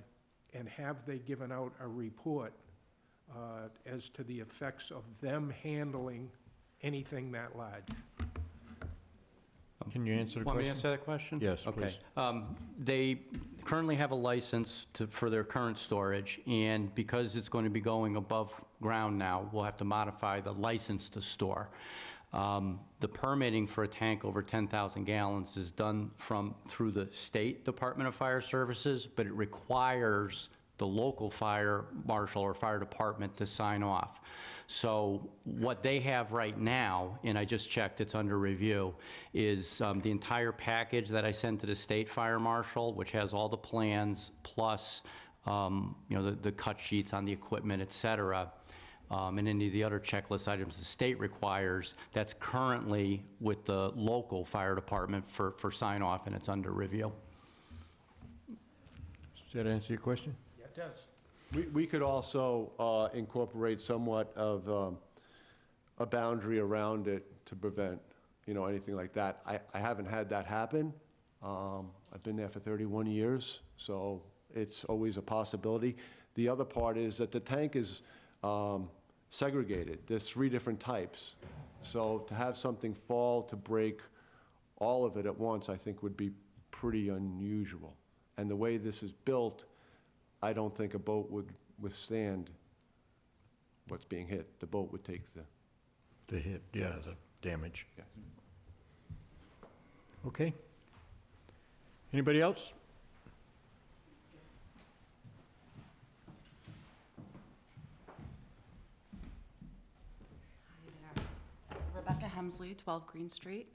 and have they given out a report as to the effects of them handling anything that large? Can you answer the Want me to question? answer that question? Yes, Okay. please. They currently have a license for their current storage, and because it's going to be going above ground now, we'll have to modify the license to store. The permitting for a tank over 10,000 gallons is done through the State Department of Fire Services, but it requires the local fire marshal or fire department to sign off. So what they have right now, and I just checked, it's under review, is the entire package that I sent to the state fire marshal, which has all the plans, plus the cut sheets on the equipment, et cetera, and any of the other checklist items the state requires. That's currently with the local fire department for sign off, and it's under review. Does that answer your question? Yeah, it does. We could also incorporate somewhat of a boundary around it to prevent, anything like that. I haven't had that happen. I've been there for 31 years, so it's always a possibility. The other part is that the tank is segregated. There's 3 different types. So to have something fall to break all of it at once, I think would be pretty unusual. And the way this is built, I don't think a boat would withstand what's being hit. The boat would take The hit, yeah, the damage. Yeah. Okay. Anybody else? Hi there. Rebecca Hemsley, 12 Green Street.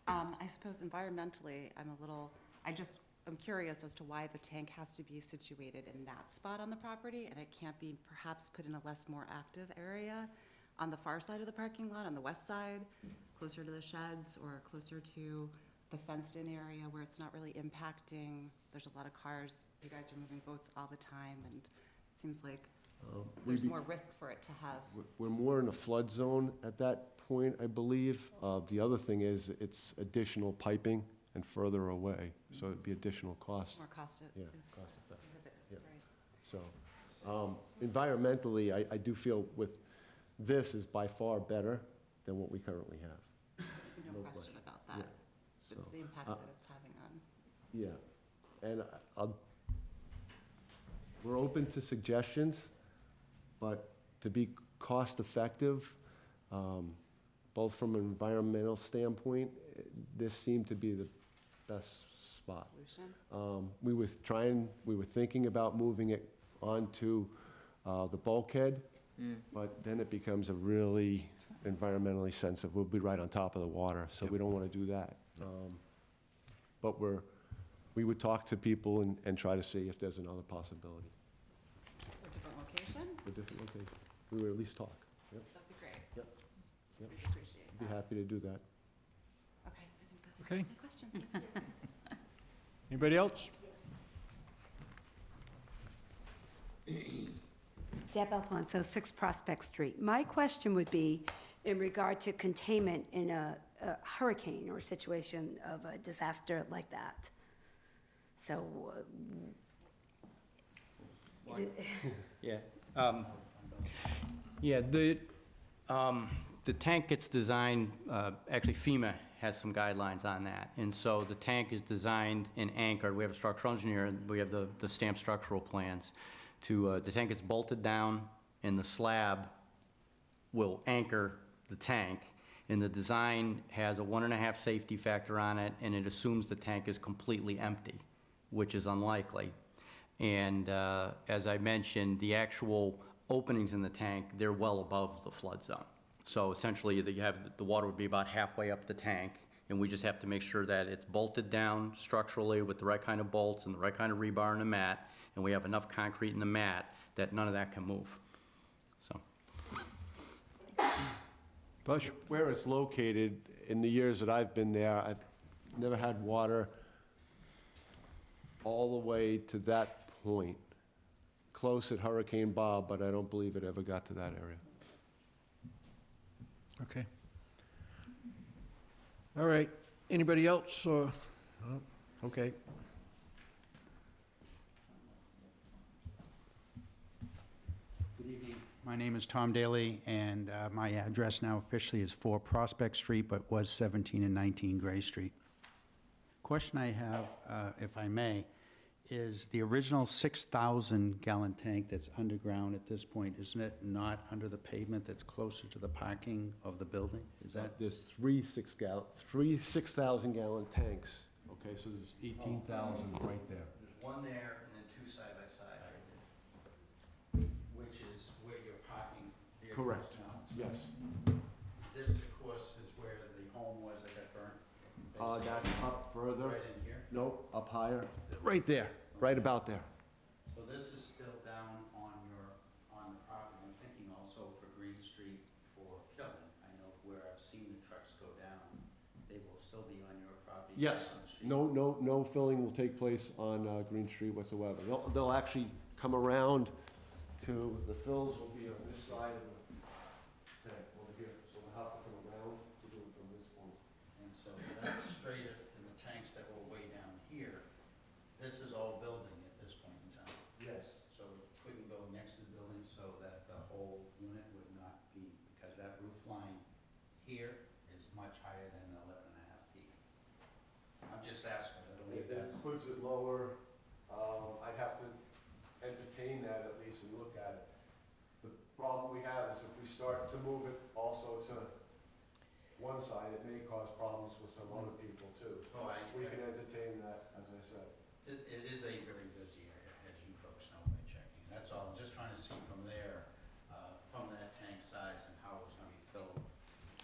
I suppose environmentally, I'm curious as to why the tank has to be situated in that spot on the property, and it can't be perhaps put in a more active area on the far side of the parking lot, on the west side, closer to the sheds, or closer to the fenced-in area where it's not really impacting. There's a lot of cars. You guys are moving boats all the time, and it seems like there's more risk for it to have. We're more in a flood zone at that point, I believe. The other thing is it's additional piping and further away, so it'd be additional cost. More cost. Yeah, cost effective. Yeah. So, environmentally, I do feel with this is by far better than what we currently have. No question about that. Yeah. It's So, the impact that it's having on. Yeah, and we're open to suggestions, but to be cost-effective, both from an environmental standpoint, this seemed to be the best spot. Solution. We were thinking about moving it onto the bulkhead, but then it becomes a really environmentally sensitive. We'll be right on top of the water, so we don't want to do that. But we would talk to people and try to see if there's another possibility. A different location? A different location. We would at least talk. Yep. That'd be great. Yep. Yep. Really appreciate Be that. happy to do that. Okay, I think that Okay. answers my question. Thank you. Anybody else? Deb Alfonso, 6 Prospect Street. My question would be in regard to containment in a hurricane or a situation of a disaster like that. So, Yeah. The tank gets designed, actually FEMA has some guidelines on that. And so the tank is designed and anchored. We have a structural engineer, and we have the stamped structural plans. The tank is bolted down, and the slab will anchor the tank. And the design has a 1.5 safety factor on it, and it assumes the tank is completely empty, which is unlikely. And as I mentioned, the actual openings in the tank, they're well above the flood zone. So essentially, the water would be about halfway up the tank, and we just have to make sure that it's bolted down structurally with the right kind of bolts and the right kind of rebar in the mat, and we have enough concrete in the mat that none of that can move. So. Bush? Where it's located, in the years that I've been there, I've never had water all the way to that point. Close at Hurricane Bob, but I don't believe it ever got to that area. Okay. All right. Anybody else? No? Okay. Good evening. My name is Tom Daly, and my address now officially is 4 Prospect Street, but was 17 and 19 Gray Street. Question I have, if I may, is the original 6,000-gallon tank that's underground at this point, isn't it not under the pavement that's closer to the parking of the building? Is that? There's three 6,000-gallon tanks. Okay, so there's 18,000 right there. There's one there and then 2 side by side. Which is where you're parking vehicles Correct. now. Yes. This, of course, is where the home was that got burnt. That's up further. Right in here. No, up higher. Right there, right about there. So this is still down on the property. I'm thinking also for Green Street for filling. I know where I've seen the trucks go down, they will still be on your property. Yes. On the No filling will take place on Green Street whatsoever. They'll actually come around to, the fills will be on this side of the tank over here. So we'll have to come around to do it from this point. And so that's straight in the tanks that were way down here. This is all building at this point in time. Yes. So it couldn't go next to the building so that the whole unit would not be, because that roof line here is much higher than 11.5 feet. I'm just asking, I don't think It that's. puts it lower. I'd have to entertain that at least and look at it. The problem we have is if we start to move it also to one side, it may cause problems with some other people too. Oh, We can entertain that, as I said. It is a very busy area, as you folks know by checking. That's all. I'm just trying to see from there, from that tank size and how it's gonna be filled.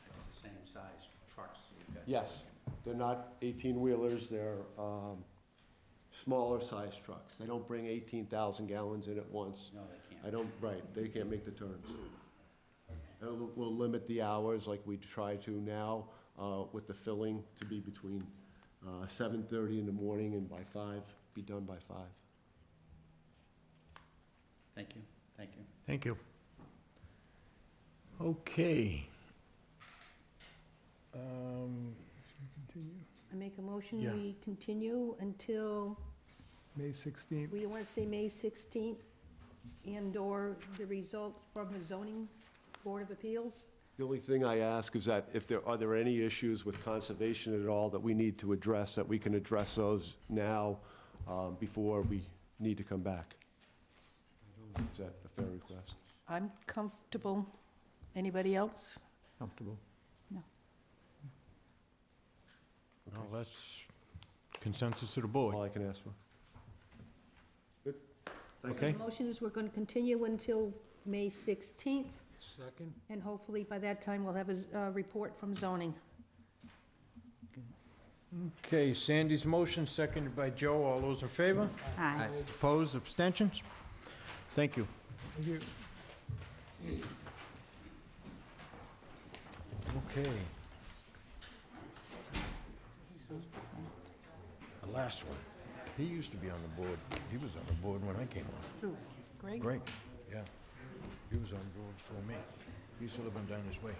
It's the same size trucks you've got. Yes, they're not 18-wheelers, they're smaller size trucks. They don't bring 18,000 gallons in at once. No, they can't. They can't make the turns. And we'll limit the hours like we try to now with the filling to be between 7:30 in the morning and by 5, be done by 5. Thank you, thank you. Thank you. Okay. I make a motion, Yeah. we continue until, May 16th. we want to say May 16th, and/or the result from the zoning board of appeals? The only thing I ask is that if are there any issues with conservation at all that we need to address, that we can address those now before we need to come back? Is that a fair request? I'm comfortable. Anybody else? Comfortable. Well, that's consensus of the board. All I can ask for. Good. Thank Okay. The motion is we're going to continue until May 16th, Second? and hopefully by that time we'll have a report from zoning. Okay, Sandy's motion, seconded by Joe. All those in favor? Aye. Opposed, abstentions? Thank you. Thank you. Okay. The last one. He used to be on the board. He was on the board when I came on. Who? Greg? Greg, yeah. He was on board before me. He used to live on down this way.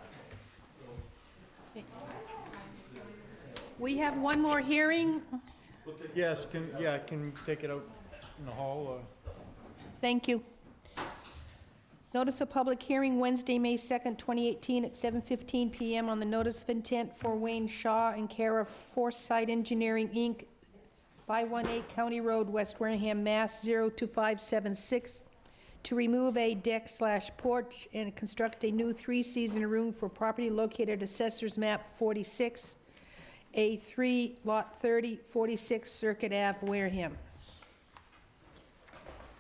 We have one more hearing. Yes, can you take it out in the hall or? Thank you. Notice of public hearing Wednesday, May 2nd, 2018, at 7:15 PM on the notice of intent for Wayne Shaw and care of Foresight Engineering, Inc., 518 County Road, West Wareham, Mass. 02576, to remove a deck/porch and construct a new three-season room for property located at Assessor's Map 46, A3, Lot 30, 46 Circuit Ave, Wareham.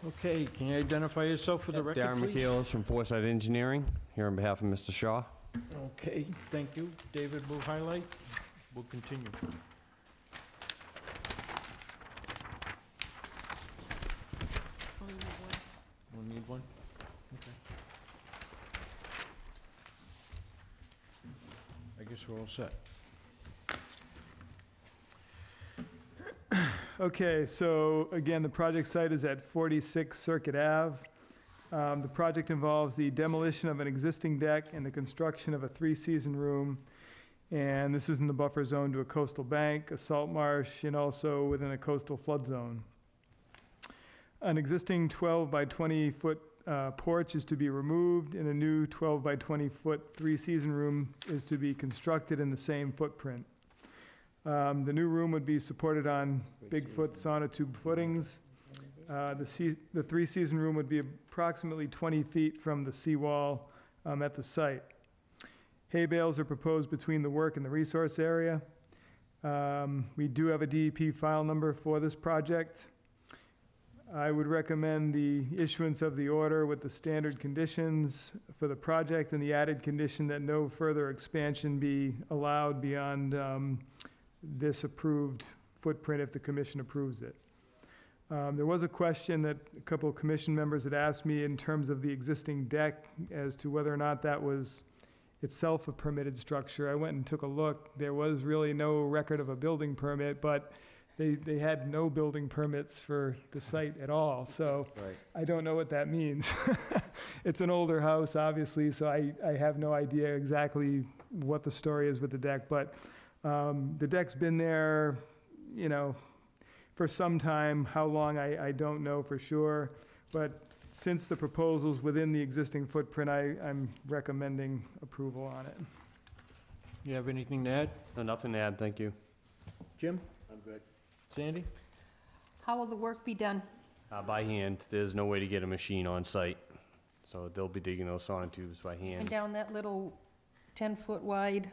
Okay, can you identify yourself for the record, Darren please? McKeelis from Foresight Engineering, here on behalf of Mr. Shaw. Okay, thank you. David will highlight. We'll continue. We'll need one? Okay. I guess we're all set. Okay, so again, the project site is at 46 Circuit Ave. The project involves the demolition of an existing deck and the construction of a three-season room. And this is in the buffer zone to a coastal bank, a salt marsh, and also within a coastal flood zone. An existing 12 by 20 foot porch is to be removed, and a new 12 by 20 foot three-season room is to be constructed in the same footprint. The new room would be supported on Bigfoot sonotube footings. The three-season room would be approximately 20 feet from the seawall at the site. Hay bales are proposed between the work and the resource area. We do have a DEP file number for this project. I would recommend the issuance of the order with the standard conditions for the project and the added condition that no further expansion be allowed beyond this approved footprint if the commission approves it. There was a question that a couple of commission members had asked me in terms of the existing deck as to whether or not that was itself a permitted structure. I went and took a look. There was really no record of a building permit, but they had no building permits for the site at all, so Right. I don't know what that means. It's an older house, obviously, so I have no idea exactly what the story is with the deck, but the deck's been there, you know, for some time. How long, I don't know for sure, but since the proposal's within the existing footprint, I'm recommending approval on it. You have anything to add? No, nothing to add, thank you. Jim? I'm good. Sandy? How will the work be done? By hand, there's no way to get a machine on site, so they'll be digging those sonotubes by And hand. down that little 10-foot wide,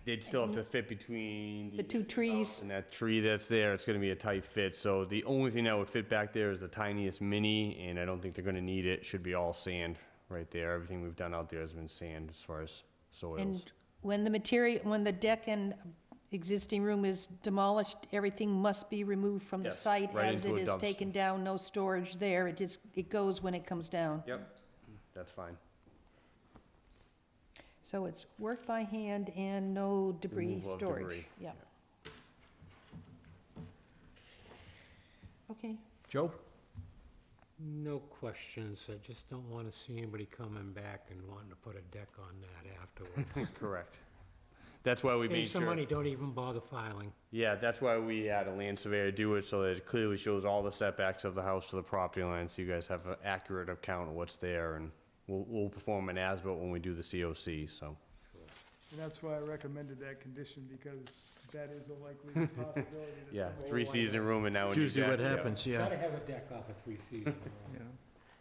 They'd still have to fit between the two trees? and that tree that's there, it's gonna be a tight fit, so the only thing that would fit back there is the tiniest mini, and I don't think they're gonna need it, should be all sand right there. Everything we've done out there has been sand as far as soils. And when the deck and existing room is demolished, everything must be removed from the Yes, site right as into it a is dumpster. taken down, no storage there, it goes when it comes down. Yep, that's fine. So it's work by hand and no debris Removal of storage. debris, Yeah. Okay, Joe? No questions. I just don't want to see anybody coming back and wanting to put a deck on that afterwards. Correct. That's why we made Save some sure. money, don't even bother filing. Yeah, that's why we had a land surveyor do it, so that it clearly shows all the setbacks of the house to the property line, so you guys have an accurate account of what's there, and we'll perform an as-built when we do the COC, so. And that's why I recommended that condition, because that is a likely possibility that Yeah, somebody- three-season room and now a It's new usually deck, what yeah. happens, yeah. Gotta have a deck off a three-season.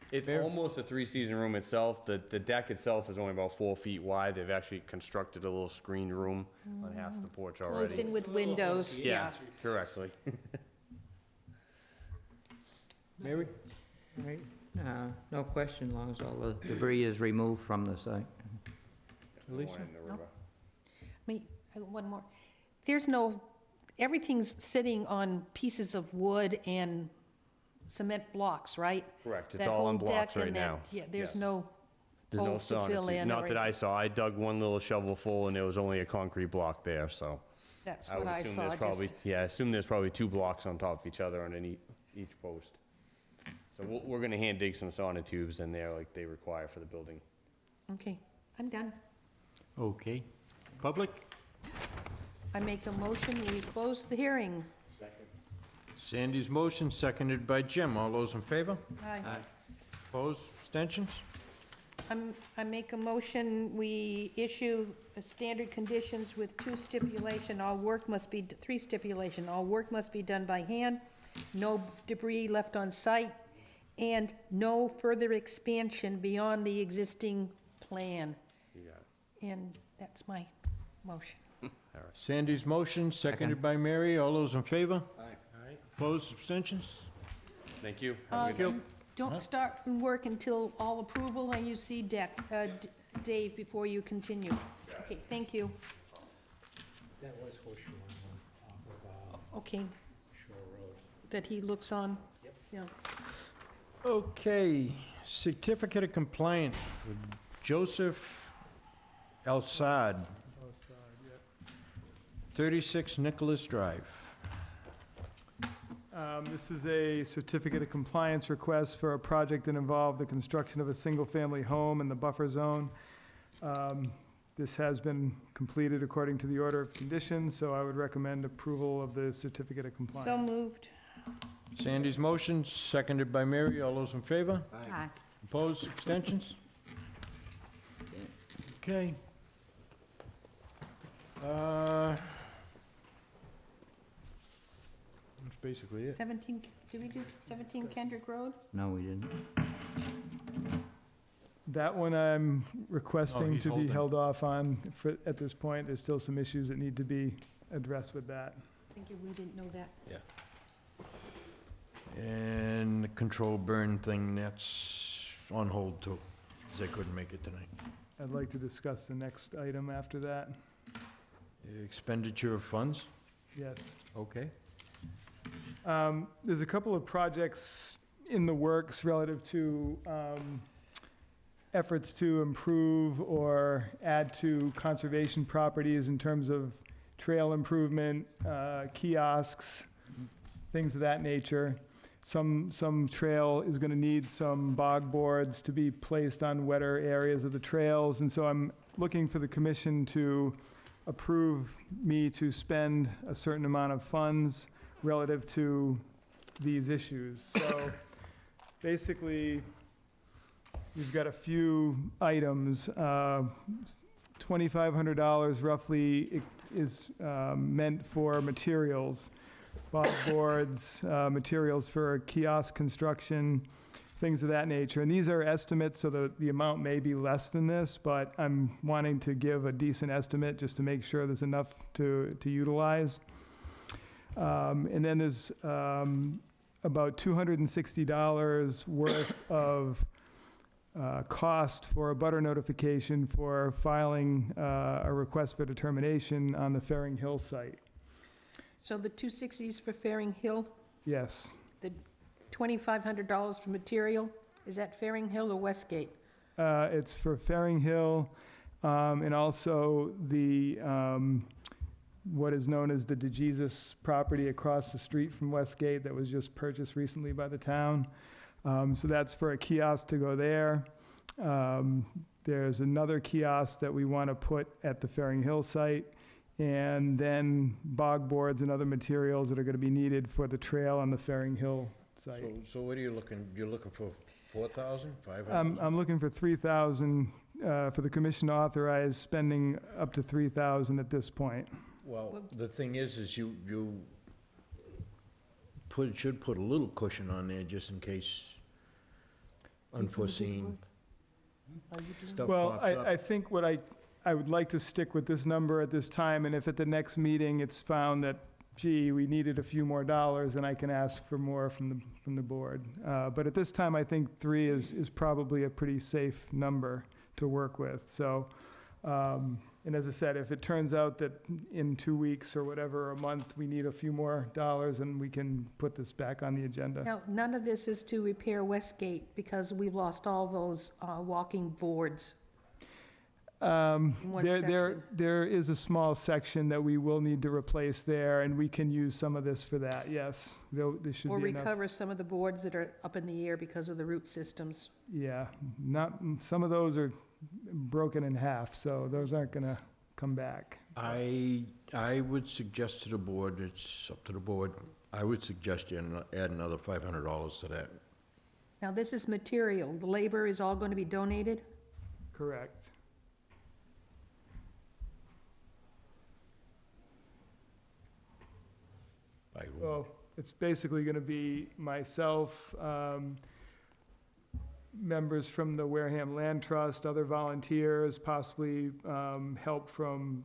It's almost a three-season room itself. The deck itself is only about 4 feet wide. They've actually constructed a little screened room on half the porch already. closed in with windows, yeah. Correctly. Mary? All right, no question, as long as all the debris is removed from the site. Alicia? One in the river. One more. There's no, everything's sitting on pieces of wood and cement blocks, right? Correct. It's That all on whole blocks deck right and that- now. Yeah, there's Yes. no There's no holes to fill sonotube. in or Not that I anything. saw. I dug one little shovel full and there was only a concrete block there, so. That's I what would I assume saw, there's probably, just, yeah, I assume there's probably 2 blocks on top of each other on each post. So we're gonna hand dig some sonotubes in there like they require for the building. okay, I'm done. Okay. Public? I make a motion, we close the hearing. Sandy's motion, seconded by Jim. All those in favor? Aye. Opposed? Abstentions? I make a motion, we issue the standard conditions with 2 stipulation, all work must be, 3 stipulation, all work must be done by hand, no debris left on site, and no further expansion beyond the existing plan. You got it. And that's my motion. Sandy's motion, seconded by Mary. All those in favor? Aye. Opposed? Abstentions? Thank you. Have a good you. Don't start work until all approval and you see Dave before you continue. Okay, thank you. That was Horseshoe off of Okay, Shore Road. that he looks on? Yep. Yeah. Okay, certificate of compliance for Joseph Elsad, Outside, yeah. 36 Nicholas Drive. This is a certificate of compliance request for a project that involved the construction of a single-family home in the buffer zone. This has been completed according to the order of conditions, so I would recommend approval of the certificate of compliance. So moved. Sandy's motion, seconded by Mary. All those in favor? Aye. Opposed? Abstentions? Okay. That's basically it. 17, did we do 17 Kendrick Road? No, we didn't. That one I'm requesting he's to be holding. held off on at this point. There's still some issues that need to be addressed with that. I think we didn't know that. And the control burn thing, that's on hold too, because they couldn't make it tonight. I'd like to discuss the next item after that. Expenditure of funds? Yes. Okay. There's a couple of projects in the works relative to efforts to improve or add to conservation properties in terms of trail improvement, kiosks, things of that nature. Some trail is going to need some bog boards to be placed on wetter areas of the trails, and so I'm looking for the commission to approve me to spend a certain amount of funds relative to these issues. So basically, we've got a few items. $2,500 roughly is meant for materials, bog boards, materials for kiosk construction, things of that nature. And these are estimates, so the amount may be less than this, but I'm wanting to give a decent estimate just to make sure there's enough to utilize. And then there's about $260 worth of cost for a butter notification for filing a request for determination on the Ferring Hill site. So the 260s for Faring Hill, Yes. the $2,500 for material, is that Faring Hill or Westgate? It's for Ferring Hill, and also the, what is known as the DeJesus property across the street from Westgate that was just purchased recently by the town. So that's for a kiosk to go there. There's another kiosk that we want to put at the Ferring Hill site, and then bog boards and other materials that are going to be needed for the trail on the Ferring Hill site. So what are you looking, you're looking for 4,000, 5,000? I'm looking for 3,000, for the commission to authorize spending up to 3,000 at this point. Well, the thing is you should put a little cushion on there just in case unforeseen stuff Well, pops up. I think what I would like to stick with this number at this time, and if at the next meeting it's found that, gee, we needed a few more dollars, then I can ask for more from the board. But at this time, I think 3 is probably a pretty safe number to work with. So, and as I said, if it turns out that in 2 weeks or whatever, a month, we need a few more dollars, and we can put this back on the agenda. Now, none of this is to repair Westgate because we've lost all those walking boards. one section. There is a small section that we will need to replace there, and we can use some of this for that, yes. There should Or be enough. recover some of the boards that are up in the air because of the root systems. Yeah, some of those are broken in half, so those aren't gonna come back. I would suggest to the board, it's up to the board, I would suggest you add another $500 to that. Now, this is material. The labor is all going to be donated? Correct. By whom? Well, it's basically gonna be myself, members from the Wareham Land Trust, other volunteers, possibly help from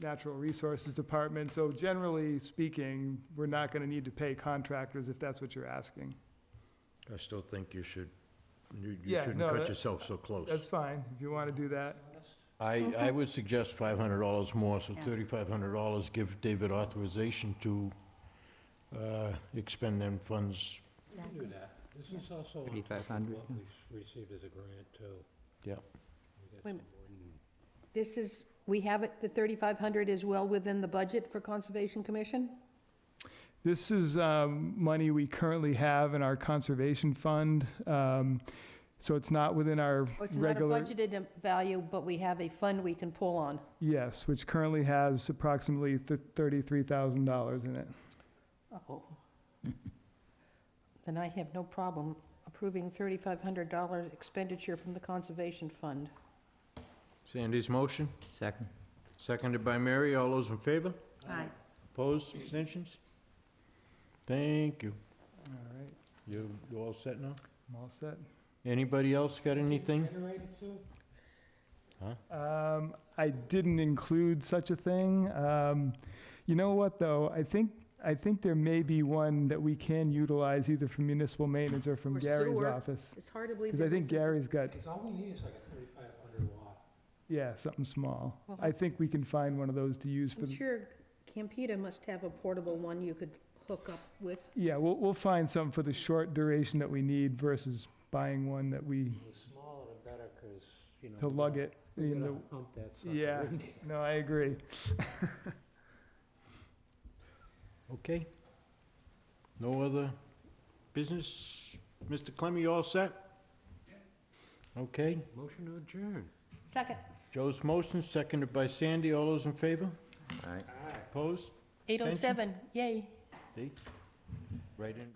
Natural Resources Department. So generally speaking, we're not gonna need to pay contractors if that's what you're asking. I still think you should, you Yeah, shouldn't no, cut that- yourself so close. That's fine, if you wanna do that. I would suggest $500 more, so $3,500, give David authorization to expend them funds. We can do that. This is also on top of 3,500, what we received as a grant, too. Yeah. We got Wait a minute. some more. This is, we have it, the 3,500 is well within the budget for Conservation Commission? This is money we currently have in our conservation fund, so it's not within our Oh, it's not a regular. budgeted value, but we have a fund we can pull on. Yes, which currently has approximately $33,000 in it. Oh. Then I have no problem approving $3,500 expenditure from the Conservation Fund. Sandy's motion, Second. seconded by Mary. All those in favor? Aye. Opposed, abstentions? Thank you. All right, You all set now? I'm all set. Anybody else got anything? Generator, too? I didn't include such a thing. You know what, though? I think there may be one that we can utilize either from municipal maintenance or from Or Gary's sewer. office. It's hard to believe. Because I that think this is- Gary's got, Because all we need is like a 3,500 watt. yeah, something small. Well, I think we can find one of those to use for, I'm sure Campita must have a portable one you could hook up with. yeah, we'll find something for the short duration that we need versus buying one that we, The smaller you know. To we lug gotta- it. We in gotta the- hump that sucker. Yeah, no, I agree. Okay. No other business? Mr. Clem, you all set? Okay. Motion to adjourn. Second. Joe's motion, seconded by Sandy. All those in favor? All right. Opposed? 8:07, yay. See? Right in.